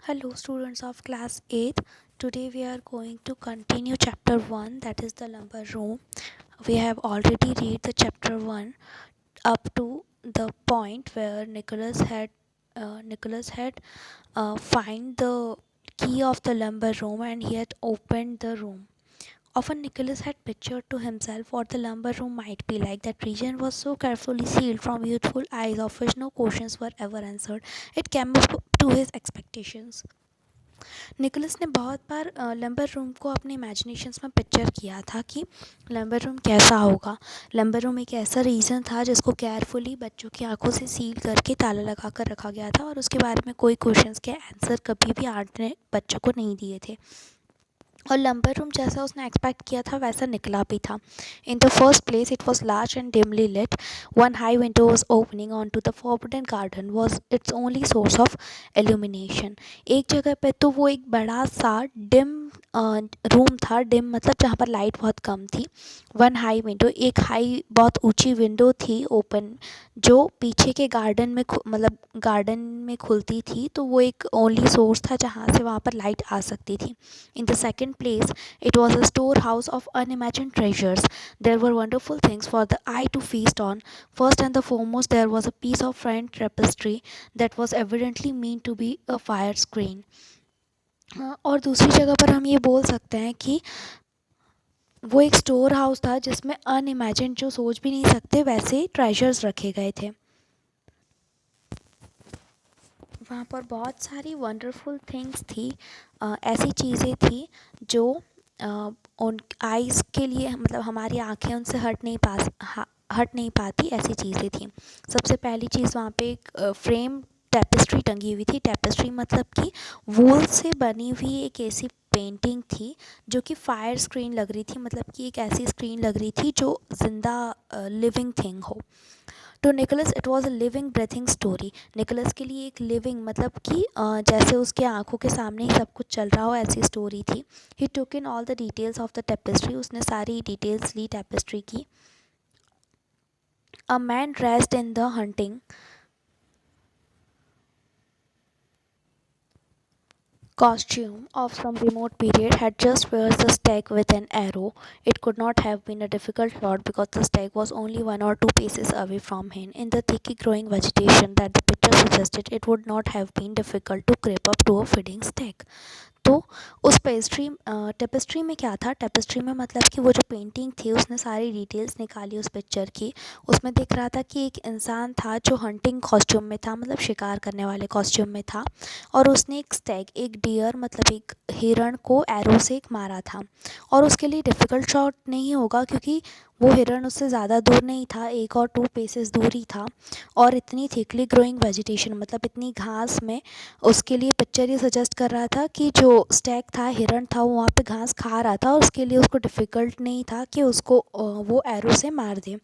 Hello students of class 8th. Today we are going to continue chapter 1, that is the lumber room. We have already read the chapter 1 up to the point where Nicholas had find the key of the lumber room and he had opened the room. Often Nicholas had pictured to himself what the lumber room might be like. That region was so carefully sealed from youthful eyes of which no questions were ever answered. It came up to his expectations. Nicholas ने बहुत बार lumbar room को अपने imaginations में picture किया था कि lumbar room कैसा होगा। लंबर रूम एक ऐसा रीजन था जिसको केयरफुली बच्चों की आंखों से सील करके ताला लगा कर रखा गया था और उसके बारे में कोई क्वेश्चंस के आंसर कभी भी आर्ट ने बच्चों को नहीं दिए थे। और लंबर रूम जैसा उसने एक्सपेक्ट किया था वैसा निकला भी था। In the first place it was large and dimly lit. One high window was opening on to the forbidden garden was its only source of illumination. एक जगह पे तो वो एक बड़ा सा डिम रूम था। डिम मतलब जहाँ पर लाइट बहुत कम थी। वन हाई विंडो, एक हाई बहुत ऊंची विंडो थी ओपन, जो पीछे के गार्डन में मतलब गार्डन में खुलती थी, तो वो एक ओनली सोर्स था जहाँ से वहाँ पर लाइट आ सकती थी। In the second place, it was a storehouse of unimagined treasures. There were wonderful things for the eye to feast on. First and the foremost, there was a piece of French tapestry that was evidently meant to be a fire screen. और दूसरी जगह पर हम ये बोल सकते हैं कि वो एक स्टोर हाउस था जिसमें अनइमेजिन, जो सोच भी नहीं सकते वैसे ट्रेजर्स रखे गए थे। वहाँ पर बहुत सारी वंडरफुल थिंग्स थी, ऐसी चीज़ें थी जो उन आइज़ के लिए, मतलब हमारी आँखें उनसे हट नहीं पाती, ऐसी चीज़ें थी। सबसे पहली चीज़ वहाँ पे एक फ्रेम टेपेस्ट्री टंगी हुई थी। टेपेस्ट्री मतलब कि वूल से बनी हुई एक ऐसी पेंटिंग थी जो कि फायर स्क्रीन लग रही थी, मतलब कि एक ऐसी स्क्रीन लग रही थी जो जिंदा लिविंग थिंग हो। To Nicholas it was a living breathing story. Nicholas के लिए एक लिविंग मतलब कि जैसे उसके आंखों के सामने ही सब कुछ चल रहा हो, ऐसी स्टोरी थी। He took in all the details of the tapestry. उसने सारी डिटेल्स ली टेपेस्ट्री की। A man dressed in the hunting costume of some remote period had just pierced the stag with an arrow. It could not have been a difficult shot because the stag was only 1 or 2 paces away from him. In the thickly growing vegetation that the picture suggested, it would not have been difficult to creep up to a feeding stag. तो उस tapestry में क्या था? Tapestry में मतलब कि वो जो पेंटिंग थी उसने सारी डिटेल्स निकाली उस पिक्चर की। उसमें दिख रहा था कि एक इंसान था जो हंटिंग कॉस्ट्यूम में था, मतलब शिकार करने वाले कॉस्ट्यूम में था, और उसने एक स्टैग, एक डियर मतलब एक हिरण को एरो से एक मारा था। और उसके लिए डिफ़िकल्ट शॉट नहीं होगा क्योंकि वो हिरण उससे ज़्यादा दूर नहीं था, 1 और 2 पेसेस दूर ही था। और इतनी थिकली ग्रोइंग वेजिटेशन मतलब इतनी घास में, उसके लिए पिक्चर ये सजेस्ट कर रहा था कि जो स्टैग था, हिरण था, वो वहाँ पे घास खा रहा था और उसके लिए उसको डिफ़िकल्ट नहीं था कि उसको वो एरो से मार दे।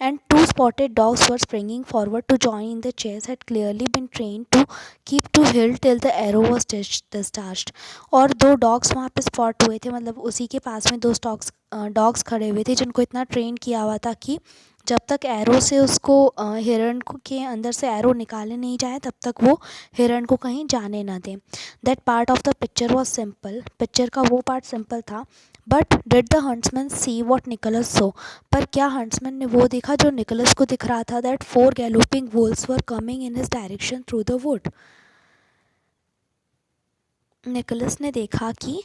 And 2 spotted dogs were springing forward to join in the chase, had clearly been trained to keep to hill till the arrow was discharged. और 2 डॉग्स वहाँ पे स्पॉट हुए थे, मतलब उसी के पास में 2 डॉग्स खड़े हुए थे जिनको इतना ट्रेन किया हुआ था कि जब तक एरो से उसको हिरण के अंदर से एरो निकाले नहीं जाए तब तक वो हिरण को कहीं जाने ना दें। That part of the picture was simple. Picture का वो पार्ट सिंपल था। But did the huntsman see what Nicholas saw? पर क्या हंट्समैन ने वो देखा जो निकोलस को दिख रहा था? That 4 galloping wolves were coming in his direction through the wood. Nicholas ने देखा कि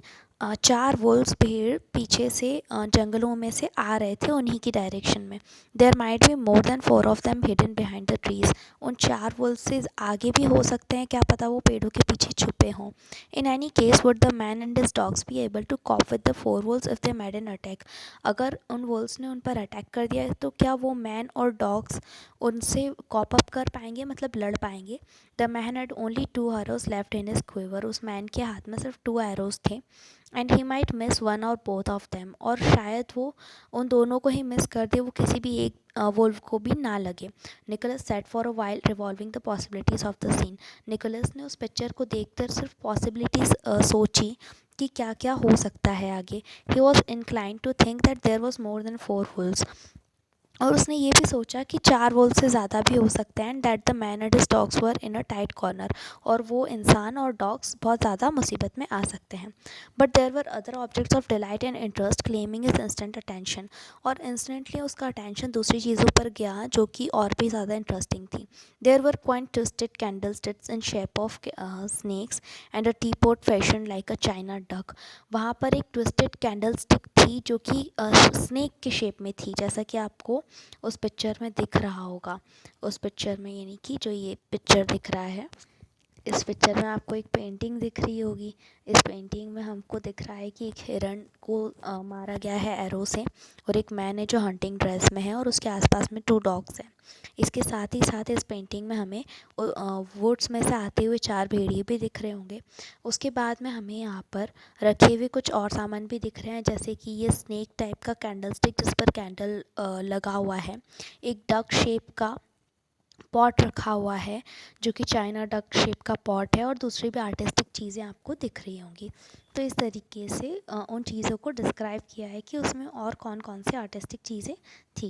4 वुल्व्स भेड़ पीछे से जंगलों में से आ रहे थे उन्हीं की डायरेक्शन में। There might be more than 4 of them hidden behind the trees. उन 4 वुल्व्स से आगे भी हो सकते हैं, क्या पता वो पेड़ों के पीछे छुपे हों। In any case would the man and his dogs be able to cope with the 4 wolves if they made an attack? अगर उन वुल्व्स ने उन पर अटैक कर दिया तो क्या वो मैन और डॉग्स उनसे कॉप अप कर पाएंगे, मतलब लड़ पाएंगे? The man had only 2 arrows left in his quiver. उस मैन के हाथ में सिर्फ 2 arrows थे। एंड ही माइट मिस 1 और both of them, और शायद वो उन दोनों को ही मिस कर दे, वो किसी भी एक वुल्फ को भी ना लगे। Nicholas sat for a while revolving the possibilities of the scene. Nicholas ने उस पिक्चर को देखकर सिर्फ पॉसिबिलिटीज़ सोची कि क्या क्या हो सकता है आगे। He was inclined to think that there was more than 4 wolves. और उसने ये भी सोचा कि 4 वोल्ट से ज़्यादा भी हो सकते हैं, and that the man and his dogs were in a tight corner, और वो इंसान और डॉग्स बहुत ज़्यादा मुसीबत में आ सकते हैं। But there were other objects of delight and interest claiming his instant attention, और इंस्टेंटली उसका अटेंशन दूसरी चीज़ों पर गया जो कि और भी ज़्यादा इंटरेस्टिंग थी। There were quaint twisted candle sticks in shape of snakes and a tea pot fashion like a china duck. वहाँ पर एक ट्विस्टेड कैंडल स्टिक थी जो कि स्नेक के शेप में थी, जैसा कि आपको उस पिक्चर में दिख रहा होगा। उस पिक्चर में, यानी कि जो ये पिक्चर दिख रहा है, इस पिक्चर में आपको एक पेंटिंग दिख रही होगी। इस पेंटिंग में हमको दिख रहा है कि एक हिरण को मारा गया है एरो से, और एक मैन है जो हंटिंग ड्रेस में है, और उसके आसपास में 2 डॉग्स हैं। इसके साथ ही साथ इस पेंटिंग में हमें वुड्स में से आते हुए 4 भेड़िए भी दिख रहे होंगे। उसके बाद में हमें यहाँ पर रखे हुए कुछ और सामान भी दिख रहे हैं, जैसे कि ये स्नेक टाइप का कैंडल स्टिक जिस पर कैंडल लगा हुआ है, एक डक शेप का पॉट रखा हुआ है जो कि चाइना डक शेप का पॉट है, और दूसरी भी आर्टिस्टिक चीज़ें आपको दिख रही होंगी। तो इस तरीके से उन चीज़ों को डिस्क्राइब किया है कि उसमें और कौन कौन सी आर्टिस्टिक चीज़ें थी।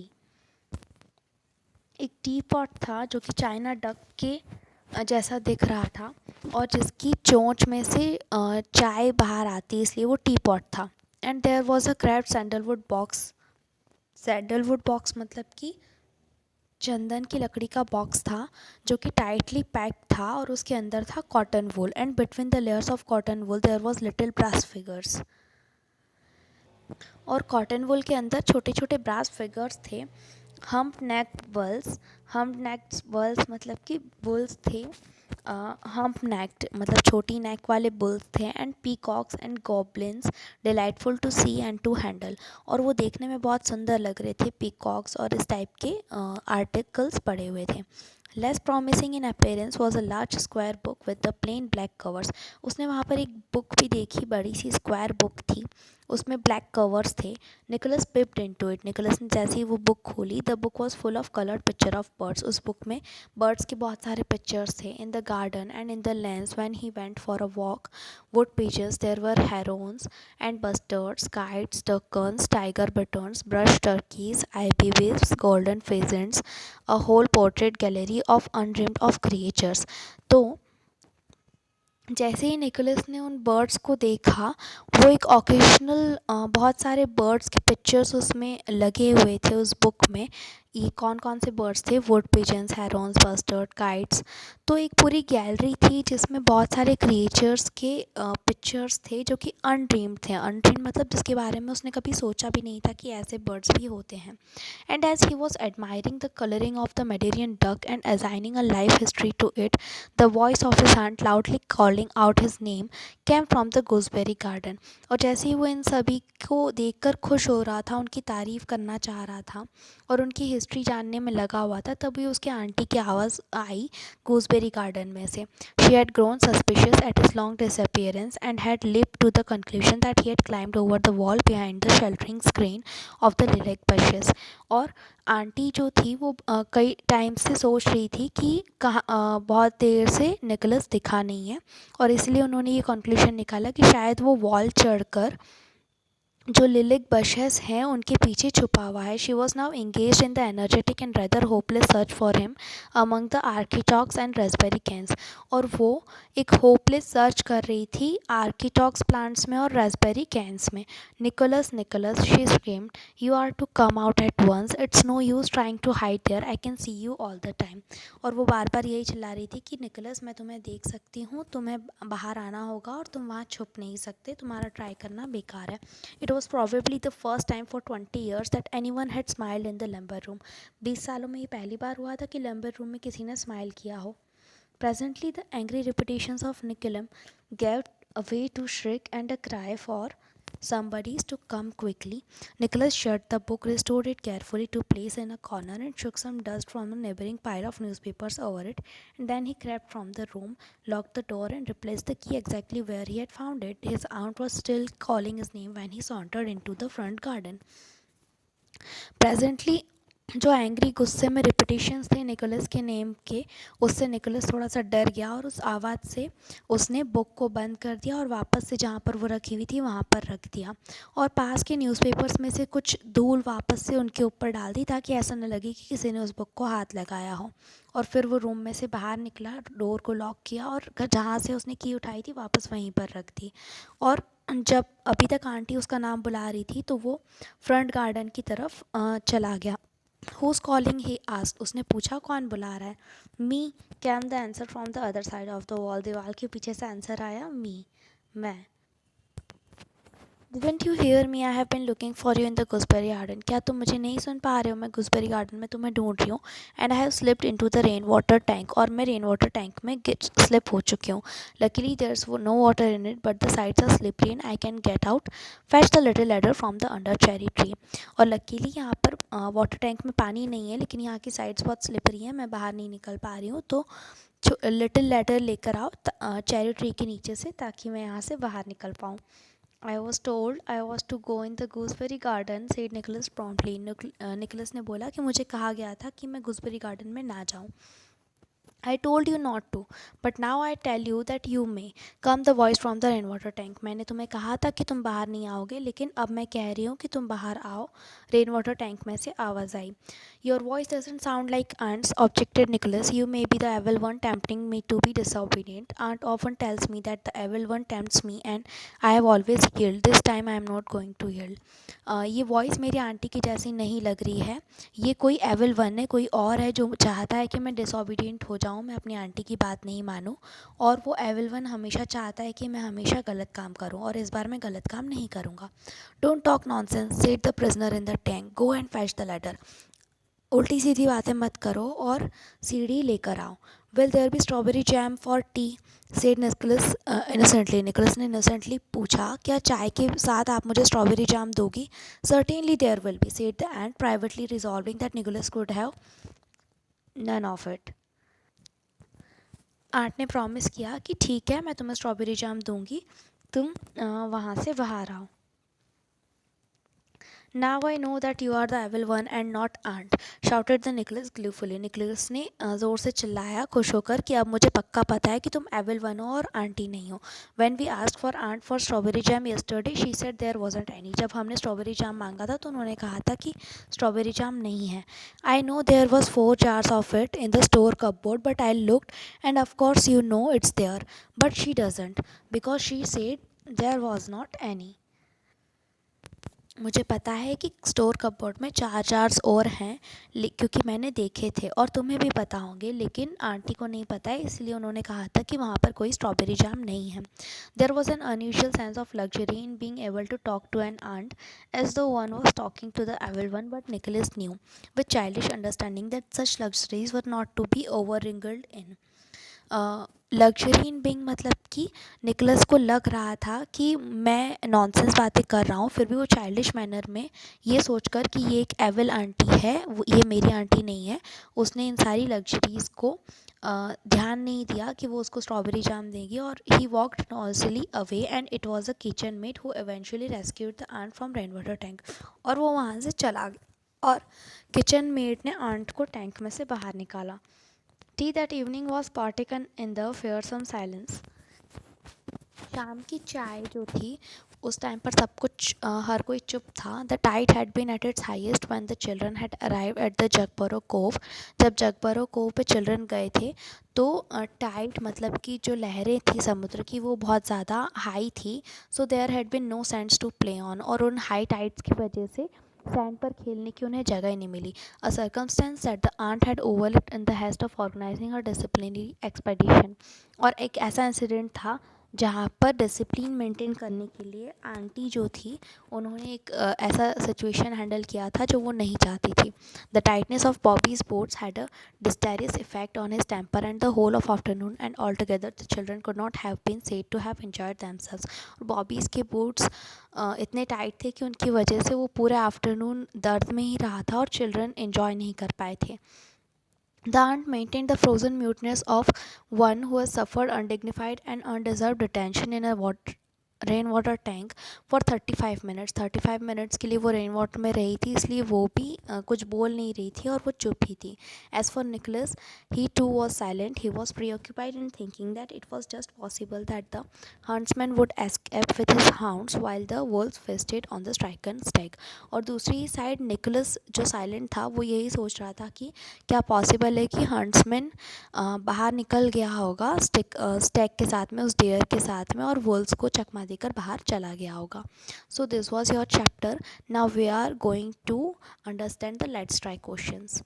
एक टी पॉट था जो कि चाइना डक के जैसा दिख रहा था, और जिसकी चोंच में से चाय बाहर आती, इसलिए वो टी पॉट था। And there was a craft sandalwood box. Sandalwood box मतलब कि चंदन की लकड़ी का बॉक्स था जो कि टाइटली पैक्ड था, और उसके अंदर था cotton wool, and between the layers of cotton wool there was little brass figures. और कॉटन वूल के अंदर छोटे छोटे ब्रास फिगर्स थे। Hump neck bulls. Hump neck bulls मतलब कि बुल्स थे। हम्प नेक्ड मतलब छोटी नेक वाले बुल्स थे। And peacocks and goblins delightful to see and to handle, और वो देखने में बहुत सुंदर लग रहे थे, पीकॉक्स और इस टाइप के आर्टिकल्स पड़े हुए थे। Less promising in appearance was a large square book with the plain black covers. उसने वहाँ पर एक बुक भी देखी, बड़ी सी स्क्वायर बुक थी, उसमें ब्लैक कवर्स थे। Nicholas peeped into it. Nicholas ने जैसे ही वो बुक खोली, the book was full of coloured picture of birds. उस बुक में बर्ड्स के बहुत सारे पिक्चर्स थे। In the garden and in the lanes when he went for a walk wood pigeons there were herons and bustards, kites, toucans, tiger bitterns, brush turkeys, ibises, golden pheasants, a whole portrait gallery of undreamed of creatures. तो जैसे ही Nicholas ने उन birds को देखा, वो एक occasional बहुत सारे बर्ड्स के पिक्चर्स उसमें लगे हुए थे उस बुक में। ये कौन कौन से बर्ड्स थे? Wood pigeons, herons, bustard, kites. तो एक पूरी गैलरी थी जिसमें बहुत सारे क्रिएचर्स के पिक्चर्स थे जो कि अनड्रीम्ड थे। अनड्रीम्ड मतलब जिसके बारे में उसने कभी सोचा भी नहीं था कि ऐसे बर्ड्स भी होते हैं। And as he was admiring the coloring of the Mediterranean duck and assigning a life history to it, the voice of his aunt loudly calling out his name came from the gooseberry garden. और जैसे ही वो इन सभी को देखकर खुश हो रहा था, उनकी तारीफ़ करना चाह रहा था और उनकी हिस्ट्री जानने में लगा हुआ था, तभी उसके आंटी की आवाज़ आई gooseberry garden में से. She had grown suspicious at his long disappearance and had leaped to the conclusion that he had climbed over the wall behind the sheltering screen of the lilac bushes. और aunty जो थी वो कई time से सोच रही थी कि कहाँ बहुत देर से निकोलस दिखा नहीं है, और इसलिए उन्होंने ये कंक्लूजन निकाला कि शायद वो वॉल चढ़कर जो लिलिक बशेस हैं उनके पीछे छुपा हुआ है. She was now engaged in the energetic and rather hopeless search for him among the artichokes and raspberry canes. और वो एक होपलेस सर्च कर रही थी आर्किटॉक्स प्लांट्स में और रेस्पबेरी कैन्स में. Nicholas, Nicholas, she screamed, you are to come out at once. It's no use trying to hide there, I can see you all the time. और वो बार बार यही चिल्ला रही थी कि निकोलस, मैं तुम्हें देख सकती हूँ, तुम्हें बाहर आना होगा और तुम वहाँ छुप नहीं सकते, तुम्हारा ट्राई करना बेकार है. It was probably the first time for 20 years that anyone had smiled in the lumber room. 20 सालों में ये पहली बार हुआ था कि lumber room में किसी ने स्माइल किया हो. Presently the angry repetitions of Nicolum gave way to shriek and a cry for somebody to come quickly. Nicholas shut the book, restored it carefully to place in a corner, and shook some dust from a neighboring pile of newspapers over it. And then he crept from the room, locked the door, and replaced the key exactly where he had found it. His aunt was still calling his name when he sauntered into the front garden. Presently, जो angry गुस्से में रिपिटेशंस थे Nicholas के name के, उससे Nicholas थोड़ा सा डर गया और उस आवाज़ से उसने बुक को बंद कर दिया और वापस से जहाँ पर वो रखी हुई थी वहाँ पर रख दिया, और पास के न्यूज़पेपर्स में से कुछ धूल वापस से उनके ऊपर डाल दी ताकि ऐसा न लगे कि किसी ने उस बुक को हाथ लगाया हो। और फिर वो रूम में से बाहर निकला, डोर को लॉक किया और जहाँ से उसने की उठाई थी वापस वहीं पर रख दी। और जब अभी तक आंटी उसका नाम बुला रही थी तो वो फ्रंट गार्डन की तरफ चला गया। हुज कॉलिंग ही आस्क्ड, उसने पूछा कौन बुला रहा है। Me came the answer from the other side of the wall, दीवार के पीछे से आंसर आया, मी, मैं। Didn't you hear me, I have been looking for you in the gooseberry garden, क्या तुम मुझे नहीं सुन पा रहे हो, मैं गुसबेरी गार्डन में तुम्हें ढूंढ रही हूँ। And I have slipped into the rain water tank, और मैं रेन वाटर टैंक में स्लिप हो चुकी हूँ। Luckily there is no water in it but the sides are slippery and I can get out, fetch the little ladder from the under cherry tree. और luckily यहाँ पर water tank में पानी नहीं है, लेकिन यहाँ की साइड्स बहुत स्लिपरी हैं, मैं बाहर नहीं निकल पा रही हूँ, तो लिटिल लैडर लेकर आओ चेरी ट्री के नीचे से, ताकि मैं यहाँ से बाहर निकल पाऊँ। I was told I was to go in the gooseberry garden, said Nicholas promptly. Nicholas ने बोला कि मुझे कहा गया था कि मैं gooseberry garden में ना जाऊं। I told you not to, but now I tell you that you may. Come the voice from the rainwater tank. मैंने तुम्हें कहा था कि तुम बाहर नहीं आओगे, लेकिन अब मैं कह रही हूँ कि तुम बाहर आओ। रेनवाटर टैंक में से आवाज़ आई। Your voice doesn't sound like Aunt's, objected Nicholas. You may be the evil one tempting me to be disobedient. Aunt often tells me that the evil one tempts me and I have always yielded. This time I am not going to yield. ये voice मेरी aunty की जैसी नहीं लग रही है। ये कोई एविल वन है, कोई और है जो चाहता है कि मैं डिसोबीडियंट हो जाऊँ, मैं अपनी आंटी की बात नहीं मानूँ। और वो एविल वन हमेशा चाहता है कि मैं हमेशा गलत काम करूँ, और इस बार मैं गलत काम नहीं करूँगा। Don't talk nonsense, said the prisoner in the tank, go and fetch the ladder. उल्टी सीधी बातें मत करो और सीढ़ी लेकर आओ। Will there be strawberry jam for tea, said Nicholas innocently. Nicholas ने इनोसेंटली पूछा, क्या चाय के साथ आप मुझे स्ट्रॉबेरी जैम दोगी? Certainly there will be, said the aunt, privately resolving that Nicholas could have none of it. Aunt ने प्रॉमिस किया कि ठीक है, मैं तुम्हें स्ट्रॉबेरी जैम दूंगी, तुम वहाँ से बाहर आओ। Now I know that you are the evil one and not aunt, shouted the Nicholas gleefully. Nicholas ने ज़ोर से चिल्लाया खुश होकर कि अब मुझे पक्का पता है कि तुम एविल वन हो और आंटी नहीं हो। When we asked for aunt for strawberry jam yesterday, she said there wasn't any. जब हमने स्ट्रॉबेरी जाम मांगा था तो उन्होंने कहा था कि स्ट्रॉबेरी जाम नहीं है। I know there was 4 jars of it in the store cupboard, but I looked and of course you know it's there. But she doesn't, because she said there was not any. मुझे पता है कि store cupboard में 4 jars और हैं, क्योंकि मैंने देखे थे, और तुम्हें भी पता होंगे, लेकिन आंटी को नहीं पता है, इसलिए उन्होंने कहा था कि वहाँ पर कोई स्ट्रॉबेरी जाम नहीं है। There was an unusual sense of luxury in being able to talk to an aunt as though one was talking to the evil one, but Nicholas knew with childish understanding that such luxuries were not to be over wrinkled in. Luxury in being मतलब कि Nicholas को लग रहा था कि मैं nonsense बातें कर रहा हूँ, फिर भी वो चाइल्डिश मैनर में ये सोचकर कि ये एक एविल आंटी है, ये मेरी आंटी नहीं है, उसने इन सारी लग्जरीज़ को ध्यान नहीं दिया कि वो उसको स्ट्रॉबेरी जाम देगी। और he walked noisily away and it was a kitchen maid who eventually rescued the aunt from rain water tank, और वो वहाँ से चला गया और किचन मेड ने आंट को टैंक में से बाहर निकाला। Tea that evening was partaken in the fearsome silence. शाम की चाय जो थी उस टाइम पर सब कुछ हर कोई चुप था। The tide had been at its highest when the children had arrive at the Jagborough cove. जब जगबरो कोव पे चिल्ड्रन गए थे तो टाइड मतलब कि जो लहरें थी समुद्र की वो बहुत ज़्यादा हाई थी। So there had been no sands to play on, और उन हाई टाइड्स की वजह से सैंड पर खेलने की उन्हें जगह ही नहीं मिली। A circumstance that the aunt had overlooked in the haste of organising a disciplinary expedition. और एक ऐसा इंसिडेंट था जहाँ पर डिसिप्लिन मेंटेन करने के लिए आंटी जो थी उन्होंने एक ऐसा सिचुएशन हैंडल किया था जो वो नहीं चाहती थी। The tightness of Bobby's boots had a disastrous effect on his temper and the whole of afternoon and all together the children could not have been said to have enjoyed themselves. और Bobby's के boots इतने tight थे कि उनकी वजह से वो पूरे आफ्टरनून दर्द में ही रहा था और चिल्ड्रन एंजॉय नहीं कर पाए थे। The aunt maintained the frozen muteness of one who has suffered undignified and undeserved detention in a rain water tank for 35 minutes. 35 minutes के लिए वो रेन वाटर में रही थी, इसलिए वो भी कुछ बोल नहीं रही थी और वो चुप ही थी। As for Nicholas, he too was silent. He was preoccupied in thinking that it was just possible that the huntsman would escape with his hounds while the wolves feasted on the stricken stag। और दूसरी side Nicholas जो silent था वो यही सोच रहा था कि क्या पॉसिबल है कि हंट्समैन बाहर निकल गया होगा स्टैग के साथ में, उस डेयर के साथ में, और वुल्स को चकमा देकर बाहर चला गया होगा। So this was your chapter. Now we are going to understand the let's try questions.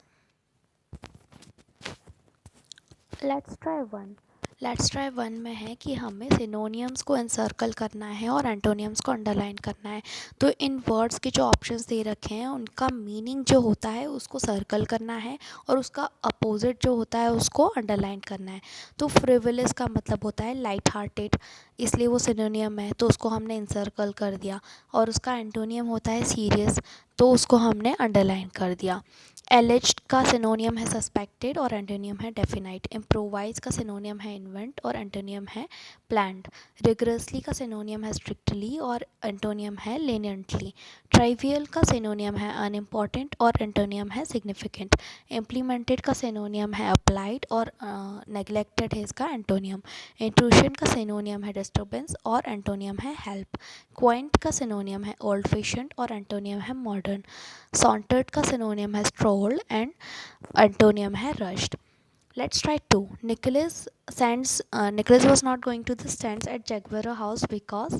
Let's try one में है कि हमें सिनोनियम्स को एनसर्कल करना है और एंटोनियम्स को अंडरलाइन करना है। तो इन वर्ड्स के जो ऑप्शंस दे रखे हैं उनका मीनिंग जो होता है उसको सर्कल करना है और उसका अपोजिट जो होता है उसको अंडरलाइन करना है। तो फ्रिवलेस का मतलब होता है लाइट हार्टेड, इसलिए वो सिनोनियम है तो उसको हमने इंसर्कल कर दिया। और उसका एंटोनियम होता है सीरियस, तो उसको हमने अंडरलाइन कर दिया। एलिज्ड का सिनोनियम है सस्पेक्टेड और एंटोनियम है डेफिनाइट। इम्प्रोवाइज का सिनोनियम है इन्वेंट और एंटोनियम है प्लान्ड। रिगरसली का सिनोनियम है स्ट्रिक्टली और एंटोनियम है लेनियंटली। ट्राइवियल का सिनोनियम है अनइम्पॉर्टेंट और एंटोनियम है सिग्निफिकेंट। इम्प्लीमेंटेड का सिनोनियम है अप्लाइड और नेग्लेक्टेड है इसका एंटोनियम। इंट्रूशन का सिनोनियम है डिस्टर्बेंस और एंटोनियम है हेल्प। क्वाइंट का सिनोनियम है ओल्ड फेशंड और एंटोनियम है मॉडर्न। सॉन्टर्ड का सिनोनियम है स्ट्रोल्ड एंड एंटोनियम है rushed. Let's try two. Nicholas was not going to the stands at Jaguar House because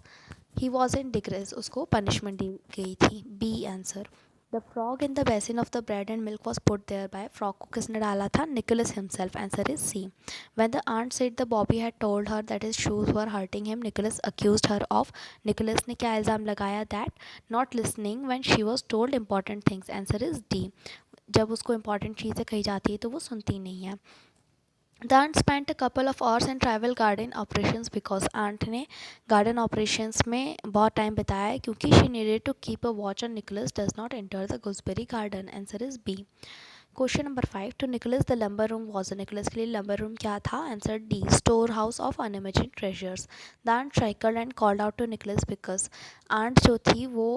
he was in disgrace. उसको punishment दी गई थी। B answer. The frog in the basin of the bread and milk was put there by frog को किसने डाला था? Nicholas himself. Answer is C. When the aunt said the Bobby had told her that his shoes were hurting him, Nicholas accused her of. Nicholas ने क्या इल्ज़ाम लगाया? That not listening when she was told important things. Answer is D. जब उसको important चीज़ें कही जाती है तो वो सुनती नहीं है। The aunt spent a couple of hours in travel garden operations because aunt ने garden operations में बहुत time बिताया है क्योंकि she needed to keep a watch on Nicholas does not enter the gooseberry garden. Answer is B. Question number 5. To Nicholas the lumber room was a Nicholas के लिए lumber room क्या था? Answer D. Storehouse of unimagined treasures. The aunt chuckled and called out to Nicholas because aunt जो थी वो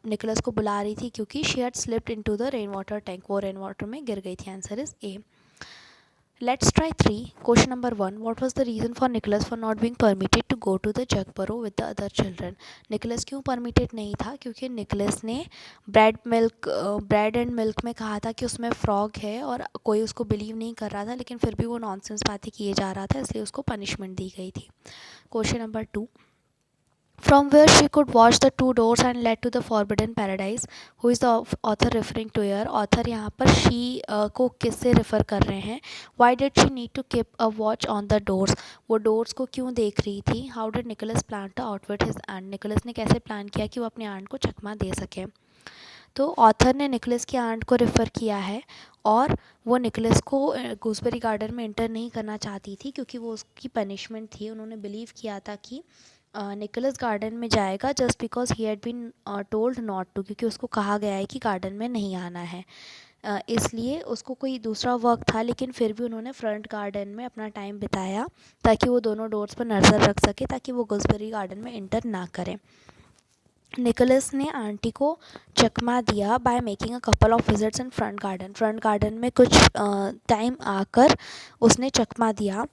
Nicholas को बुला रही थी क्योंकि she had slipped into the rainwater tank. वो rainwater में गिर गई थी। Answer is A. Let's try 3. Question number 1. What was the reason for Nicholas for not being permitted to go to the jug burrow with the other children? Nicholas क्यों permitted नहीं था? क्योंकि Nicholas ने bread and milk में कहा था कि उसमें frog है और कोई उसको believe नहीं कर रहा था, लेकिन फिर भी वो nonsense बातें किए जा रहा था, इसलिए उसको punishment दी गई थी। Question number 2. From where she could watch the two doors and led to the forbidden paradise. Who is the author referring to here? Author यहाँ पर she को किससे refer कर रहे हैं? Why did she need to keep a watch on the doors? वो doors को क्यों देख रही थी? How did Nicholas plan to outwit his aunt? Nicholas ने कैसे प्लान किया कि वो अपनी आंट को चकमा दे सके? तो ऑथर ने निकोलस की आंट को रेफ़र किया है और वो निकोलस को गूसबेरी गार्डन में एंटर नहीं करना चाहती थी क्योंकि वो उसकी पनिशमेंट थी। उन्होंने बिलीव किया था कि निकोलस गार्डन में जाएगा just because he had been told not to, क्योंकि उसको कहा गया है कि गार्डन में नहीं आना है। इसलिए उसको कोई दूसरा वर्क था, लेकिन फिर भी उन्होंने फ्रंट गार्डन में अपना टाइम बिताया ताकि वो दोनों डोर्स पर नज़र रख सके ताकि वो गूसबेरी गार्डन में एंटर ना करें। निकोलस ने आंटी को चकमा दिया by making a couple of visits in front garden में कुछ टाइम आकर उसने चकमा दिया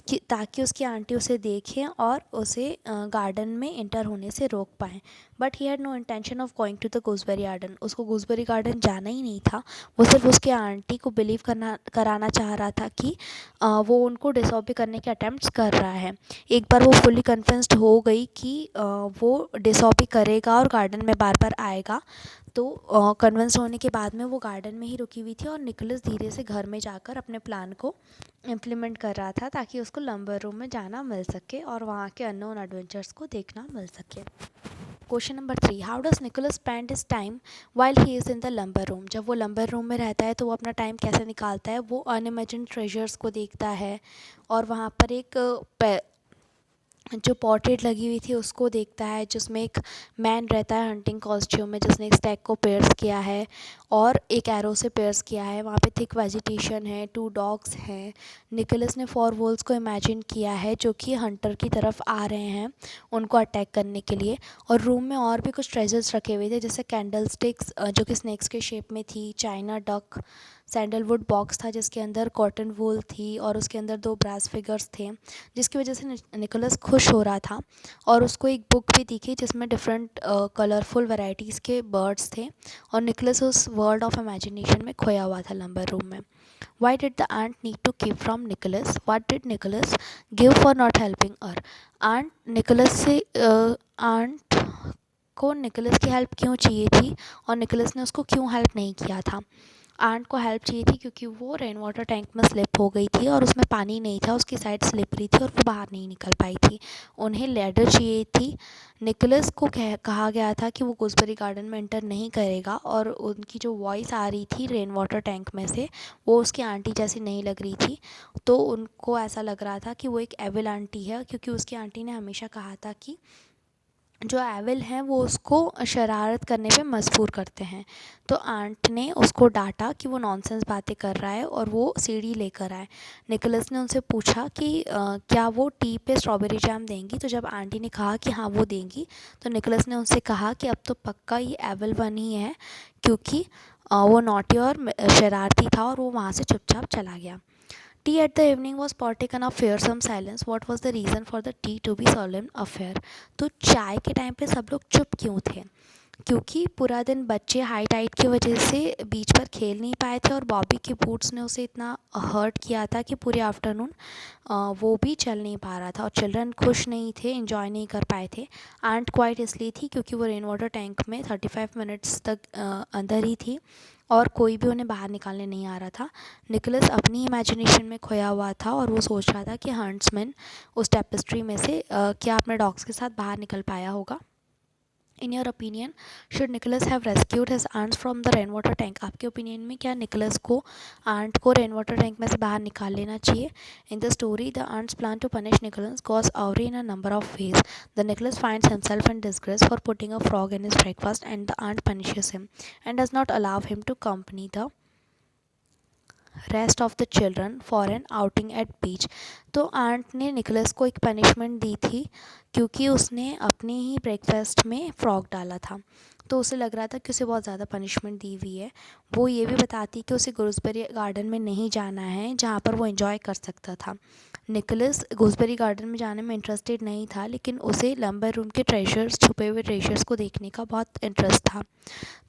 कि ताकि उसकी आंटी उसे देखें और उसे गार्डन में एंटर होने से रोक पाएँ। But he had no intention of going to the gooseberry garden. उसको गूसबेरी गार्डन जाना ही नहीं था, वो सिर्फ उसके आंटी को बिलीव कराना चाह रहा था कि वो उनको डिसऑबे करने के अटैम्प्ट्स कर रहा है। एक बार वो फुली कन्विंस्ड हो गई कि वो डिसऑबे करेगा और गार्डन में बार बार आएगा, तो कन्विंस होने के बाद में वो गार्डन में ही रुकी हुई थी और निकोलस धीरे से घर में जाकर अपने प्लान को इम्प्लीमेंट कर रहा था ताकि उसको लंबर रूम में जाना मिल सके और वहाँ के अननोन एडवेंचर्स को देखना मिल सके। Question number 3. How does Nicholas spend his time while he is in the lumber room? जब वो लंबर रूम में रहता है तो वो अपना टाइम कैसे निकालता है? वो अनइमेजिन ट्रेजर्स को देखता है और वहाँ पर एक जो पोर्ट्रेट लगी हुई थी उसको देखता है, जिसमें एक मैन रहता है हंटिंग कॉस्ट्यूम में, जिसने एक स्टैग को पेयर्स किया है और एक एरो से पेयर्स किया है। वहाँ पे थिक वेजिटेशन है, 2 डॉग्स हैं। निकोलस ने 4 वुल्व्स को इमेजिन किया है जो कि हंटर की तरफ आ रहे हैं उनको अटैक करने के लिए। और रूम में और भी कुछ ट्रेजर्स रखे हुए थे, जैसे कैंडल स्टिक्स जो कि स्नेक्स के शेप में थी, चाइना डक, सैंडलवुड बॉक्स था जिसके अंदर कॉटन वूल थी और उसके अंदर 2 ब्रास फिगर्स थे, जिसकी वजह से निकोलस खुश हो रहा था। और उसको एक बुक भी दिखी जिसमें डिफरेंट कलरफुल वैरायटीज़ के बर्ड्स थे और निकोलस उस वर्ल्ड ऑफ इमेजिनेशन में खोया हुआ था लंबर रूम में। Why did the aunt need to keep from Nicholas? What did Nicholas give for not helping her? Aunt Nicholas से आंट को निकोलस की हेल्प क्यों चाहिए थी और निकोलस ने उसको क्यों हेल्प नहीं किया था? आंट को हेल्प चाहिए थी क्योंकि वो रेन वाटर टैंक में स्लिप हो गई थी और उसमें पानी नहीं था, उसकी साइड स्लिपरी थी और वो बाहर नहीं निकल पाई थी। उन्हें लैडर चाहिए थी। निकोलस को कहा गया था कि वो गूसबेरी गार्डन में एंटर नहीं करेगा और उनकी जो वॉइस आ रही थी रेन वाटर टैंक में से वो उसकी आंटी जैसी नहीं लग रही थी। तो उनको ऐसा लग रहा था कि वो एक एविल आंटी है, क्योंकि उसकी आंटी ने हमेशा कहा था कि जो एविल हैं वो उसको शरारत करने पे मजबूर करते हैं। तो आंट ने उसको डांटा कि वो नॉनसेंस बातें कर रहा है और वो सीढ़ी लेकर आए। निकोलस ने उनसे पूछा कि क्या वो टी पे स्ट्रॉबेरी जैम देंगी। तो जब आंटी ने कहा कि हाँ वो देंगी, तो निकोलस ने उनसे कहा कि अब तो पक्का ये एविल वन ही है, क्योंकि वो नॉटी और शरारती था और वो वहाँ से चुपचाप चला गया। Tea at the evening was partaken of fearsome silence. What was the reason for the tea to be solemn affair? तो चाय के टाइम पे सब लोग चुप क्यों थे? क्योंकि पूरा दिन बच्चे हाई टाइड की वजह से बीच पर खेल नहीं पाए थे और बॉबी के बूट्स ने उसे इतना हर्ट किया था कि पूरे आफ्टरनून वो भी चल नहीं पा रहा था और चिल्ड्रन खुश नहीं थे, इन्जॉय नहीं कर पाए थे। आंट क्वाइट इसलिए थी क्योंकि वो रेन वाटर टैंक में 35 मिनट्स तक अंदर ही थी और कोई भी उन्हें बाहर निकालने नहीं आ रहा था। निकोलस अपनी इमेजिनेशन में खोया हुआ था और वो सोच रहा था कि हंट्समैन उस टेपेस्ट्री में से क्या अपने डॉग्स के साथ बाहर निकल पाया होगा। In your opinion should Nicholas have rescued his aunts from the rain water tank? आपके ओपिनियन में क्या निकोलस को आंट को रेन वाटर टैंक में से बाहर निकाल लेना चाहिए? In the story the aunt's plan to punish Nicholas goes awry in a number of ways. The Nicholas finds himself in disgrace for putting a frog in his breakfast, and the aunt punishes him and does not allow him to accompany the rest of the children for an outing at beach. तो aunt ने Nicholas को एक punishment दी थी क्योंकि उसने अपने ही breakfast में frog डाला था। तो उसे लग रहा था कि उसे बहुत ज़्यादा पनिशमेंट दी हुई है। वो ये भी बताती कि उसे गूसबेरी गार्डन में नहीं जाना है जहाँ पर वो एंजॉय कर सकता था। निकोलस गूसबेरी गार्डन में जाने में इंटरेस्टेड नहीं था, लेकिन उसे लंबर रूम के ट्रेजर्स, छुपे हुए ट्रेजर्स को देखने का बहुत इंटरेस्ट था।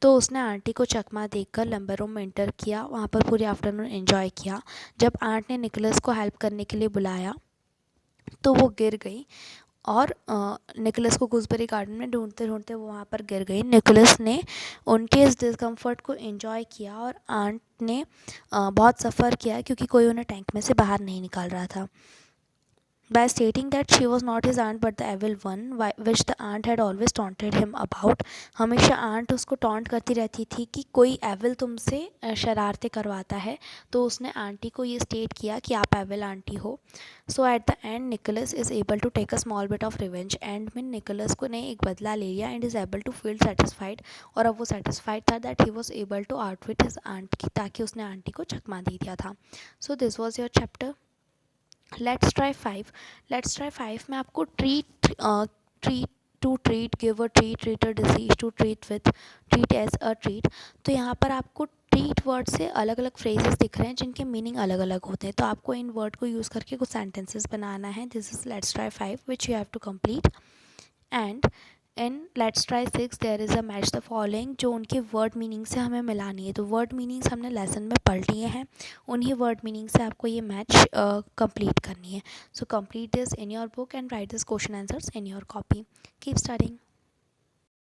तो उसने आंटी को चकमा देकर लंबर रूम में एंटर किया, वहाँ पर पूरी आफ्टरनून एंजॉय किया। जब आंट ने निकोलस को हेल्प करने के लिए बुलाया तो वो गिर गई और निकोलस को गूसबेरी गार्डन में ढूंढते ढूंढते वो वहाँ पर गिर गई। निकोलस ने उनके इस डिस्कम्फर्ट को एंजॉय किया और आंट ने बहुत सफ़र किया क्योंकि कोई उन्हें टैंक में से बाहर नहीं निकाल रहा था। By stating that she was not his aunt but the evil one, which the aunt had always taunted him about, हमेशा आंट उसको टॉन्ट करती रहती थी कि कोई एविल तुमसे शरारतें करवाता है। तो उसने आंटी को ये स्टेट किया कि आप एविल आंटी हो। So at the end Nicholas is able to take a small bit of revenge. End में निकोलस को ने एक बदला ले लिया and is able to feel satisfied. और अब वो सेटिस्फाइड था that he was able to outwit his aunt की, ताकि उसने आंटी को चकमा दे दिया था। So this was your chapter let's try 5। Let's try 5 में आपको treat to treat, give a treat, treat a disease, to treat with, treat as a treat. तो यहाँ पर आपको ट्रीट वर्ड से अलग अलग फ्रेजेस दिख रहे हैं जिनके मीनिंग अलग अलग होते हैं। तो आपको इन वर्ड को यूज़ करके कुछ सेंटेंसेस बनाना है। This is let's try 5 which you have to complete. And in let's try 6 there is a match the following, जो उनके वर्ड मीनिंग से हमें मिलानी है। तो वर्ड मीनिंग्स हमने लेसन में पढ़ लिए हैं, उन्हीं वर्ड मीनिंग से आपको ये मैच कंप्लीट करनी है। So complete this in your book and right this question answers in your copy. Keep studying.